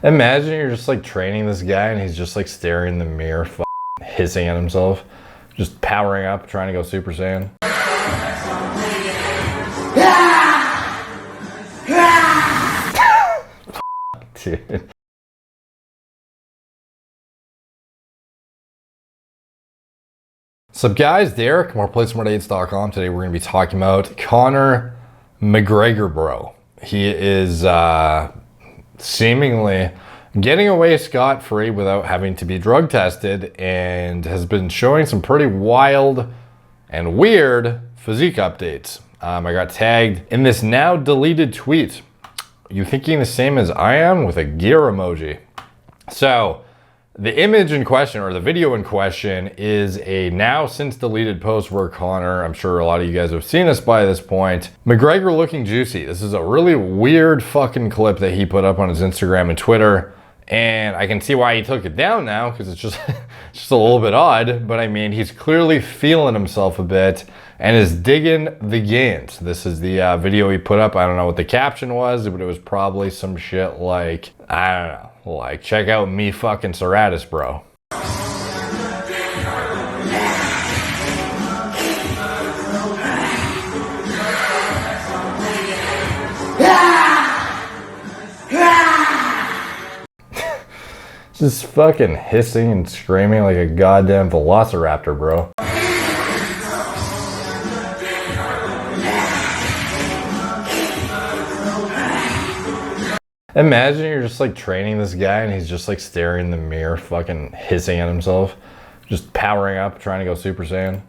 Imagine you're just like training this guy and he's just like staring in the mirror, hissing at himself, just powering up, trying to go Super Saiyan. Dude. What's up guys, Derek, moreplaysmoredates.com. Today we're going to be talking about Conor McGregor, bro. He is seemingly getting away scot-free without having to be drug tested and has been showing some pretty wild and weird physique updates. I got tagged in this now deleted tweet. You thinking the same as I am? With a gear emoji. So the image in question, or the video in question, is a now since deleted post where Conor, I'm sure a lot of you guys have seen this by this point, McGregor looking juicy. This is a really weird fucking clip that he put up on his Instagram and Twitter. And I can see why he took it down now, because it's just, just a little bit odd. But I mean, he's clearly feeling himself a bit and is digging the gains. This is the video he put up. I don't know what the caption was, but it was probably some shit like, I don't know, like, check out me fucking Serratus, bro. Just fucking hissing and screaming like a goddamn velociraptor, bro. Imagine you're just like training this guy and he's just like staring in the mirror, fucking hissing at himself, just powering up, trying to go Super Saiyan.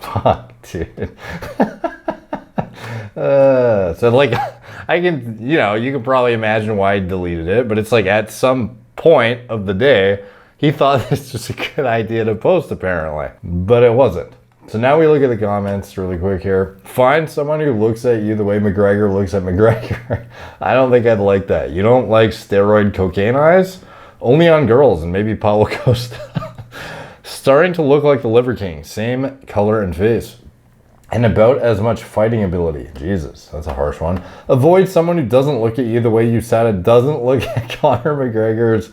Fuck, dude. So like, I can, you know, you can probably imagine why he deleted it, but it's like at some point of the day, he thought this was a good idea to post apparently, but it wasn't. So now we look at the comments really quick here. Find someone who looks at you the way McGregor looks at McGregor. I don't think I'd like that. You don't like steroid cocaine eyes? Only on girls and maybe Paulo Costa. Starting to look like the Liver King. Same color and face. And about as much fighting ability. Jesus, that's a harsh one. Avoid someone who doesn't look at you the way USADA doesn't look at Conor McGregor's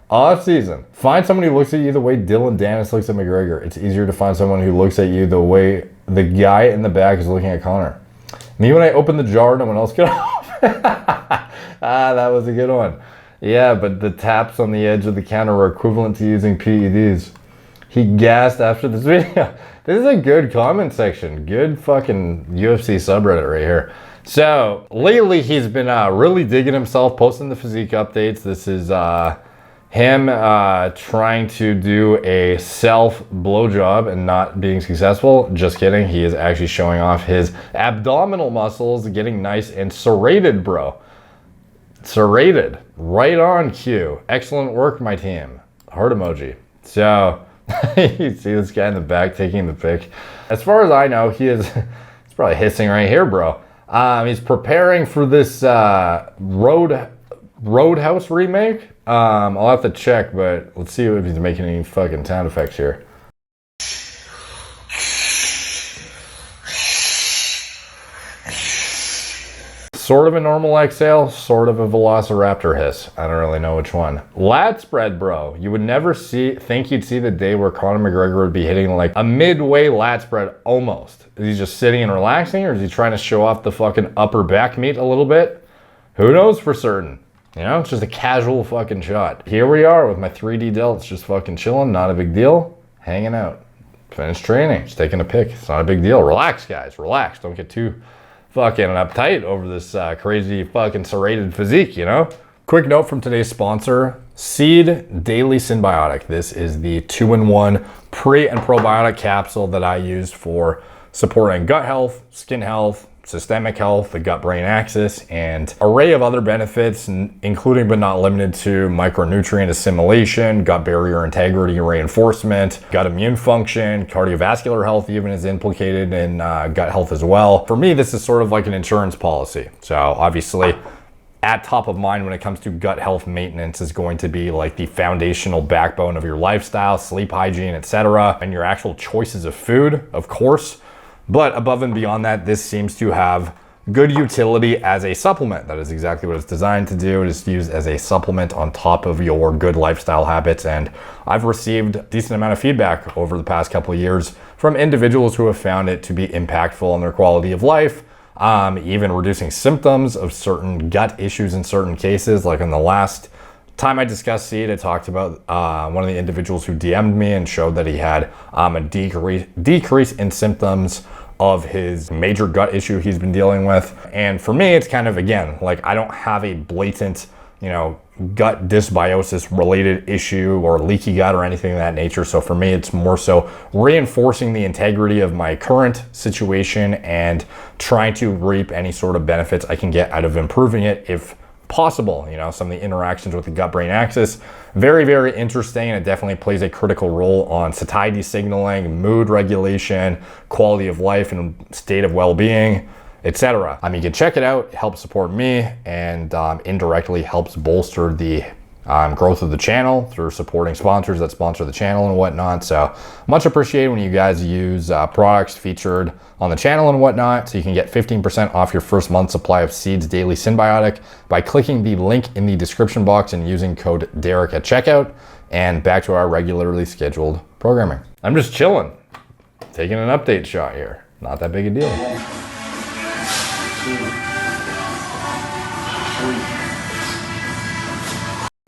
off season. Find someone who looks at you the way Dylan Dennis looks at McGregor. It's easier to find someone who looks at you the way the guy in the back is looking at Conor. Me, when I open the jar, no one else can open. That was a good one. Yeah, but the taps on the edge of the counter were equivalent to using PEDs. He gasped after this video. This is a good comment section. Good fucking UFC subreddit right here. So lately he's been really digging himself, posting the physique updates. This is him trying to do a self blowjob and not being successful. Just kidding. He is actually showing off his abdominal muscles, getting nice and serrated, bro. Serrated. Right on cue. Excellent work, my team. Heart emoji. So you see this guy in the back taking the pic. As far as I know, he's probably hissing right here, bro. He's preparing for this Roadhouse remake. I'll have to check, but let's see if he's making any fucking sound effects here. Sort of a normal exhale, sort of a velociraptor hiss. I don't really know which one. Lat spread, bro. You would never think you'd see the day where Conor McGregor would be hitting like a midway lat spread almost. Is he just sitting and relaxing, or is he trying to show off the fucking upper back meat a little bit? Who knows for certain? You know, it's just a casual fucking shot. Here we are with my 3D delts, just fucking chilling, not a big deal. Hanging out. Finished training, just taking a pic. It's not a big deal. Relax, guys, relax. Don't get too fucking uptight over this crazy fucking serrated physique, you know? Quick note from today's sponsor, Seed Daily Symbiotic. This is the 2-in-1 pre and probiotic capsule that I used for supporting gut health, skin health, systemic health, the gut-brain axis, and array of other benefits, including but not limited to micronutrient assimilation, gut barrier integrity and reinforcement, gut immune function, cardiovascular health even is implicated in gut health as well. For me, this is sort of like an insurance policy. So obviously, at top of mind when it comes to gut health maintenance is going to be like the foundational backbone of your lifestyle, sleep hygiene, etc., and your actual choices of food, of course. But above and beyond that, this seems to have good utility as a supplement. That is exactly what it's designed to do. It is used as a supplement on top of your good lifestyle habits. And I've received a decent amount of feedback over the past couple of years from individuals who have found it to be impactful on their quality of life, even reducing symptoms of certain gut issues in certain cases. Like in the last time I discussed Seed, I talked about one of the individuals who DM'd me and showed that he had a decrease in symptoms of his major gut issue he's been dealing with. And for me, it's kind of, again, like I don't have a blatant, gut dysbiosis related issue or leaky gut or anything of that nature. So for me, it's more so reinforcing the integrity of my current situation and trying to reap any sort of benefits I can get out of improving it if possible. Some of the interactions with the gut-brain axis, very, very interesting, and it definitely plays a critical role on satiety signaling, mood regulation, quality of life and state of well-being, etc. You can check it out. It helps support me and indirectly helps bolster the growth of the channel through supporting sponsors that sponsor the channel and whatnot. So much appreciated when you guys use products featured on the channel and whatnot. So you can get 15% off your first month supply of Seed's Daily Synbiotic by clicking the link in the description box and using code Derek at checkout. And back to our regularly scheduled programming. I'm just chilling, taking an update shot here. Not that big a deal.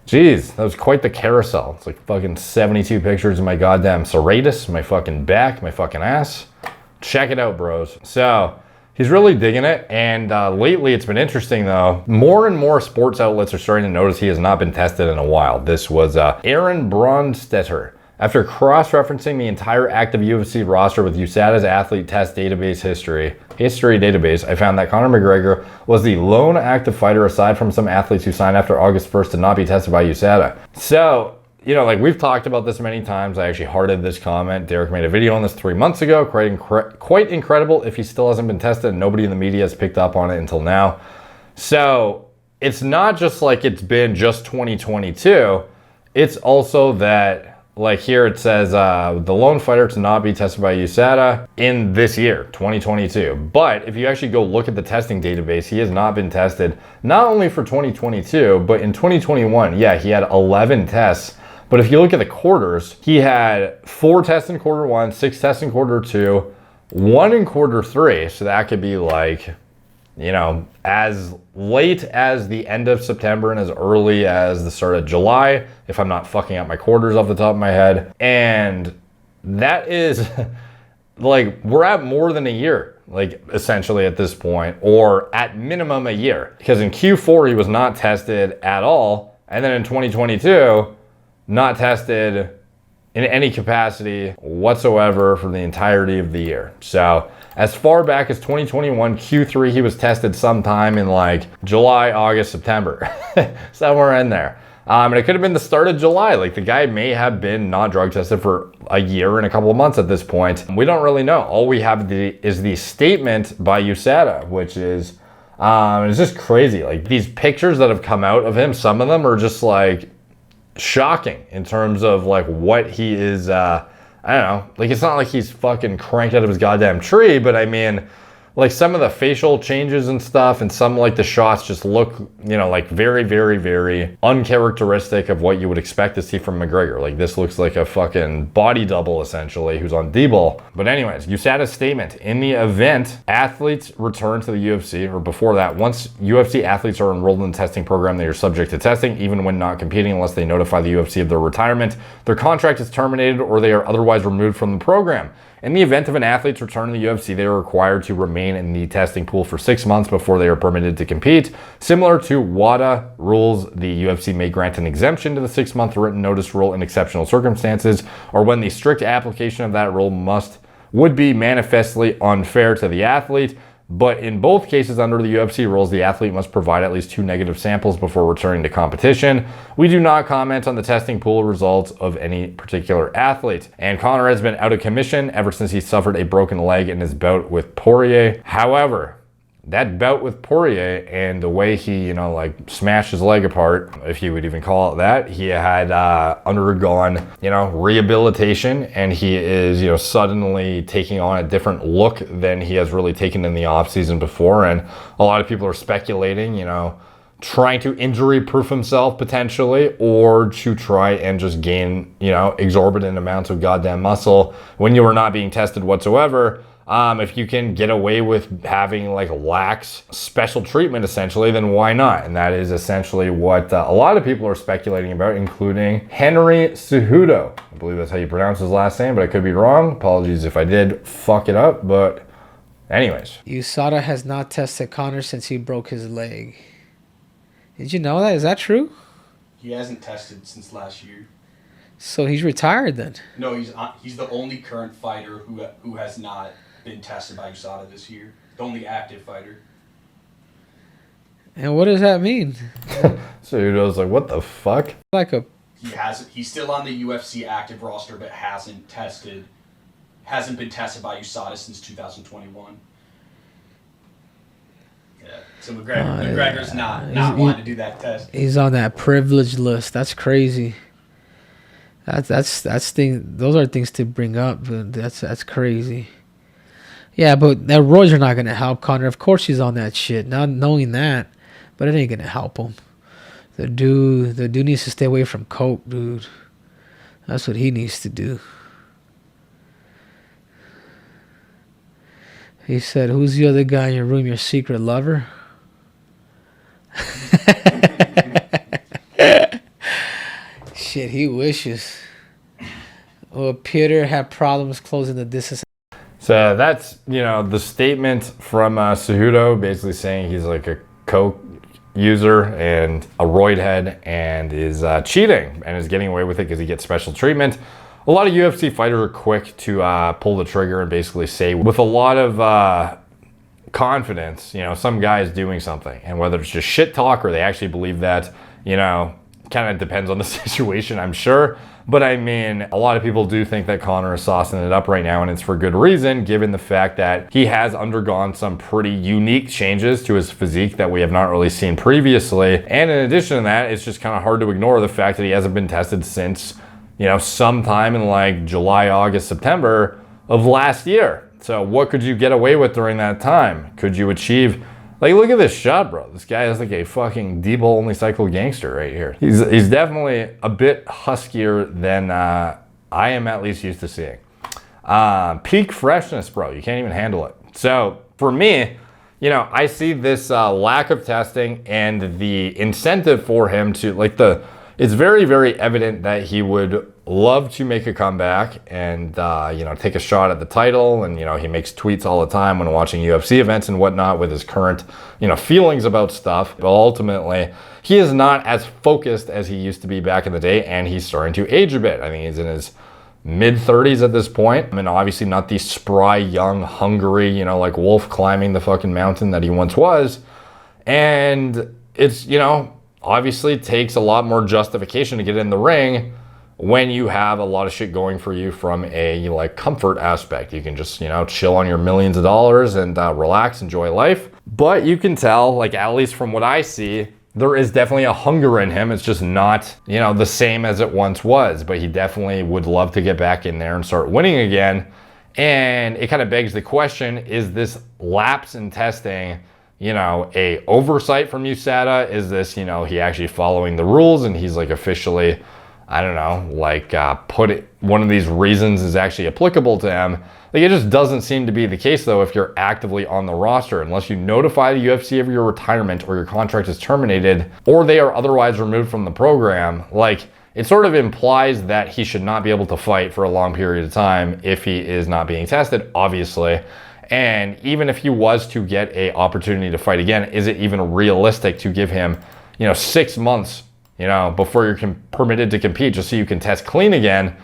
Jeez, that was quite the carousel. It's like fucking 72 pictures of my goddamn serratus, my fucking back, my fucking ass. Check it out, bros. So he's really digging it. And lately it's been interesting though. More and more sports outlets are starting to notice he has not been tested in a while. This was Aaron Bronstetter. After cross-referencing the entire active UFC roster with USADA's athlete test database history database, I found that Conor McGregor was the lone active fighter aside from some athletes who signed after August 1st to not be tested by USADA. So, like we've talked about this many times. I actually hearted this comment. Derek made a video on this 3 months ago. Quite incredible if he still hasn't been tested and nobody in the media has picked up on it until now. So it's not just like it's been just 2022. It's also that, like here it says, the lone fighter to not be tested by USADA in this year, 2022. But if you actually go look at the testing database, he has not been tested, not only for 2022, but in 2021, yeah, he had 11 tests. But if you look at the quarters, he had 4 tests in quarter 1, 6 tests in quarter 2, 1 in quarter 3. So that could be like, as late as the end of September and as early as the start of July, if I'm not fucking up my quarters off the top of my head. And that is like, we're at more than a year, like essentially at this point, or at minimum a year. Because in Q4, he was not tested at all. And then in 2022, not tested in any capacity whatsoever for the entirety of the year. So as far back as 2021 Q3, he was tested sometime in like July, August, September, somewhere in there. And it could have been the start of July. Like the guy may have been not drug tested for a year and a couple of months at this point. We don't really know. All we have is the statement by USADA, which is, it's just crazy. Like these pictures that have come out of him, some of them are just like shocking in terms of like what he is, I don't know, like it's not like he's fucking cranked out of his goddamn tree, but I mean, like some of the facial changes and stuff and some like the shots just look, like very, very, very uncharacteristic of what you would expect to see from McGregor. Like this looks like a fucking body double essentially who's on D-ball. But anyways, USADA's statement: in the event athletes return to the UFC, or before that, once UFC athletes are enrolled in the testing program, they are subject to testing even when not competing unless they notify the UFC of their retirement, their contract is terminated, or they are otherwise removed from the program. In the event of an athlete's return to the UFC, they are required to remain in the testing pool for 6 months before they are permitted to compete. Similar to WADA rules, the UFC may grant an exemption to the 6-month written notice rule in exceptional circumstances, or when the strict application of that rule would be manifestly unfair to the athlete. But in both cases under the UFC rules, the athlete must provide at least 2 negative samples before returning to competition. We do not comment on the testing pool results of any particular athlete. And Conor has been out of commission ever since he suffered a broken leg in his bout with Poirier. However, that bout with Poirier and the way he, you know, like smashed his leg apart, if you would even call it that, he had undergone, you know, rehabilitation, and he is, you know, suddenly taking on a different look than he has really taken in the offseason before. And a lot of people are speculating, you know, trying to injury proof himself potentially, or to try and just gain, you know, exorbitant amounts of goddamn muscle when you are not being tested whatsoever. If you can get away with having like lax special treatment essentially, then why not? And that is essentially what a lot of people are speculating about, including Henry Cejudo. I believe that's how you pronounce his last name, but I could be wrong. Apologies if I did fuck it up, but anyways. USADA has not tested Conor since he broke his leg. Did you know that? Is that true? He hasn't tested since last year. So he's retired then? No, he's the only current fighter who has not been tested by USADA this year. The only active fighter. And what does that mean? So he was like, what the fuck? Like a... He's still on the UFC active roster, but hasn't been tested by USADA since 2021. Yeah. So McGregor's not wanting to do that test. He's on that privilege list. That's crazy. That's those are things to bring up, but that's crazy. Yeah, but that roids are not gonna help Conor. Of course he's on that shit. Not knowing that, but it ain't gonna help him. The dude needs to stay away from coke, dude. That's what he needs to do. He said, "Who's the other guy in your room? Your secret lover?" Shit, he wishes. Well, Peter had problems closing the distance. So that's, you know, the statement from Cejudo, basically saying he's like a coke user and a roid head and is cheating and is getting away with it because he gets special treatment. A lot of UFC fighters are quick to pull the trigger and basically say with a lot of confidence, you know, some guy is doing something, and whether it's just shit talk or they actually believe that, you know, kind of depends on the situation, I'm sure. But I mean, a lot of people do think that Conor is saucing it up right now, and it's for good reason, given the fact that he has undergone some pretty unique changes to his physique that we have not really seen previously. And in addition to that, it's just kind of hard to ignore the fact that he hasn't been tested since, you know, sometime in like July, August, September of last year. So what could you get away with during that time? Could you achieve... Like, look at this shot, bro. This guy is like a fucking D-ball only cycle gangster right here. He's definitely a bit huskier than I am at least used to seeing. Peak freshness, bro. You can't even handle it. So for me, you know, I see this lack of testing and the incentive for him to, like, it's very, very evident that he would love to make a comeback and, you know, take a shot at the title. And, you know, he makes tweets all the time when watching UFC events and whatnot with his current, you know, feelings about stuff. But ultimately, he is not as focused as he used to be back in the day, and he's starting to age a bit. I think he's in his mid-30s at this point. I mean, obviously not the spry, young, hungry, you know, like wolf climbing the fucking mountain that he once was. And it's, you know, obviously takes a lot more justification to get in the ring when you have a lot of shit going for you from a like comfort aspect. You can just, you know, chill on your millions of dollars and relax, enjoy life. But you can tell, like, at least from what I see, there is definitely a hunger in him. It's just not, you know, the same as it once was, but he definitely would love to get back in there and start winning again. And it kind of begs the question, is this lapse in testing, you know, a oversight from USADA? Is this, you know, he actually following the rules and he's like officially, I don't know, like one of these reasons is actually applicable to him? Like, it just doesn't seem to be the case, though, if you're actively on the roster, unless you notify the UFC of your retirement or your contract is terminated or they are otherwise removed from the program. Like, it sort of implies that he should not be able to fight for a long period of time if he is not being tested, obviously. And even if he was to get an opportunity to fight again, is it even realistic to give him, you know, 6 months, you know, before you're permitted to compete just so you can test clean again?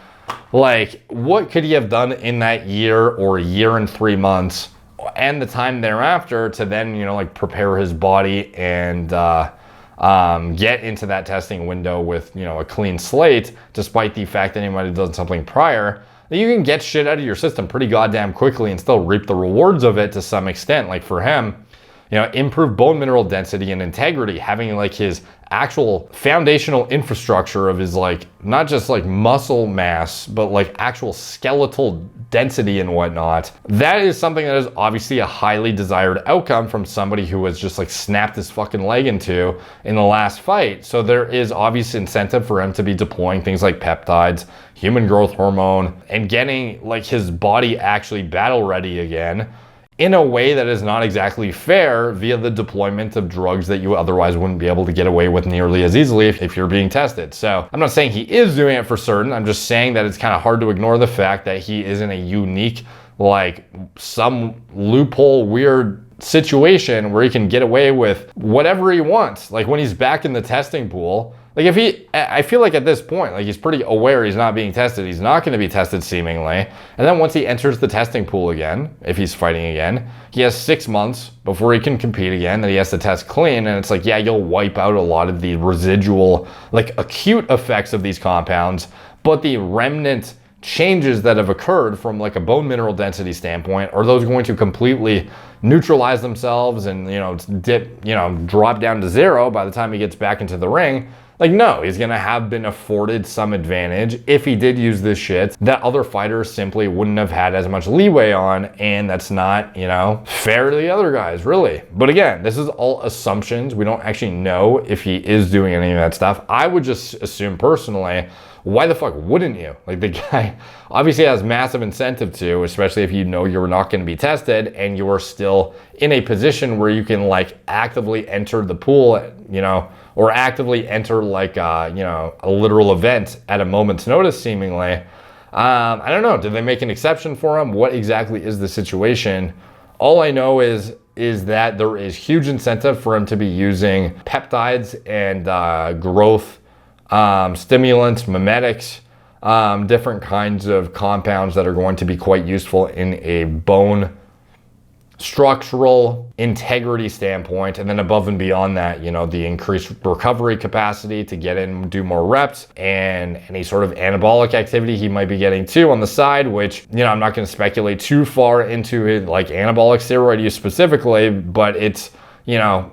Like, what could he have done in that year or a year and 3 months and the time thereafter to then, you know, like prepare his body and get into that testing window with, you know, a clean slate, despite the fact that he might have done something prior? You can get shit out of your system pretty goddamn quickly and still reap the rewards of it to some extent. Like, for him, improve bone mineral density and integrity, having like his actual foundational infrastructure of his like, not just like muscle mass, but like actual skeletal density and whatnot. That is something that is obviously a highly desired outcome from somebody who has just like snapped his fucking leg in two in the last fight. So there is obvious incentive for him to be deploying things like peptides, human growth hormone, and getting like his body actually battle ready again in a way that is not exactly fair via the deployment of drugs that you otherwise wouldn't be able to get away with nearly as easily if you're being tested. So I'm not saying he is doing it for certain. I'm just saying that it's kind of hard to ignore the fact that he is in a unique, like some loophole, weird situation where he can get away with whatever he wants. Like when he's back in the testing pool, like I feel like at this point, like he's pretty aware he's not being tested. He's not going to be tested seemingly. And then once he enters the testing pool again, if he's fighting again, he has 6 months before he can compete again, that he has to test clean. And it's like, yeah, you'll wipe out a lot of the residual, like acute effects of these compounds, but the remnant changes that have occurred from like a bone mineral density standpoint, are those going to completely neutralize themselves and, drop down to zero by the time he gets back into the ring? Like, no, he's gonna have been afforded some advantage if he did use this shit that other fighters simply wouldn't have had as much leeway on, and that's not, fair to the other guys, really. But again, this is all assumptions. We don't actually know if he is doing any of that stuff. I would just assume personally, why the fuck wouldn't you? Like, the guy obviously has massive incentive to, especially if you know you're not going to be tested and you're still in a position where you can like actively enter the pool, or actively enter like, a literal event at a moment's notice, seemingly. I don't know. Did they make an exception for him? What exactly is the situation? All I know is that there is huge incentive for him to be using peptides and growth stimulants, mimetics, different kinds of compounds that are going to be quite useful in a bone structural integrity standpoint. And then above and beyond that, the increased recovery capacity to get in and do more reps, and any sort of anabolic activity he might be getting too on the side, which, I'm not going to speculate too far into it, like anabolic steroid use specifically, but it's,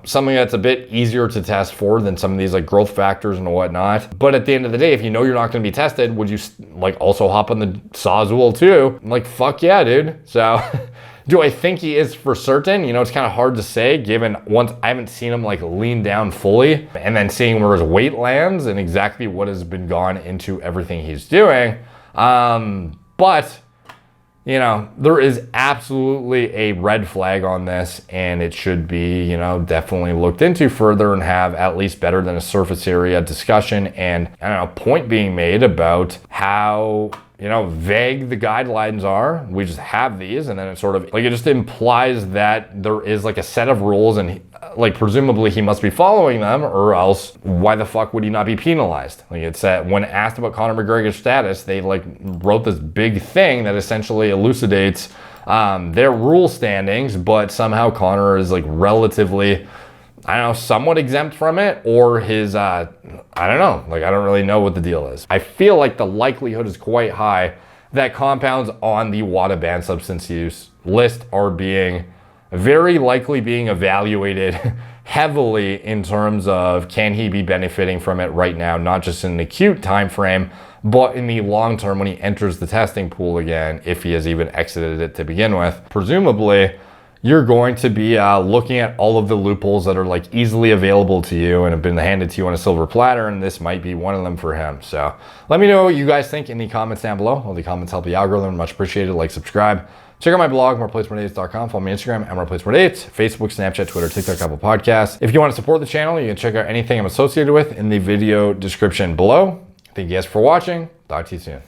something that's a bit easier to test for than some of these like growth factors and whatnot. But at the end of the day, if you know you're not going to be tested, would you like also hop on the Sawzul too? I'm like, fuck yeah, dude. So do I think he is for certain? It's kind of hard to say, given once I haven't seen him like lean down fully, and then seeing where his weight lands and exactly what has been gone into everything he's doing. But there is absolutely a red flag on this, and it should be, definitely looked into further and have at least better than a surface area discussion and, point being made about how, vague the guidelines are. We just have these, and then it sort of, like, it just implies that there is like a set of rules, and like presumably he must be following them, or else why the fuck would he not be penalized? Like, it's when asked about Conor McGregor's status, they like wrote this big thing that essentially elucidates their rule standings, but somehow Conor is like relatively, somewhat exempt from it, or his, I don't really know what the deal is. I feel like the likelihood is quite high that compounds on the WADA banned substance use list are very likely being evaluated heavily in terms of, can he be benefiting from it right now, not just in an acute time frame, but in the long term when he enters the testing pool again, if he has even exited it to begin with. Presumably, you're going to be looking at all of the loopholes that are like easily available to you and have been handed to you on a silver platter, and this might be one of them for him. So let me know what you guys think in the comments down below. All the comments help the algorithm. Much appreciated. Like, subscribe. Check out my blog, moreplacemore8s.com. Follow me on Instagram, moreplacemore8s, Facebook, Snapchat, Twitter, TikTok, Apple Podcasts. If you want to support the channel, you can check out anything I'm associated with in the video description below. Thank you guys for watching. Talk to you soon.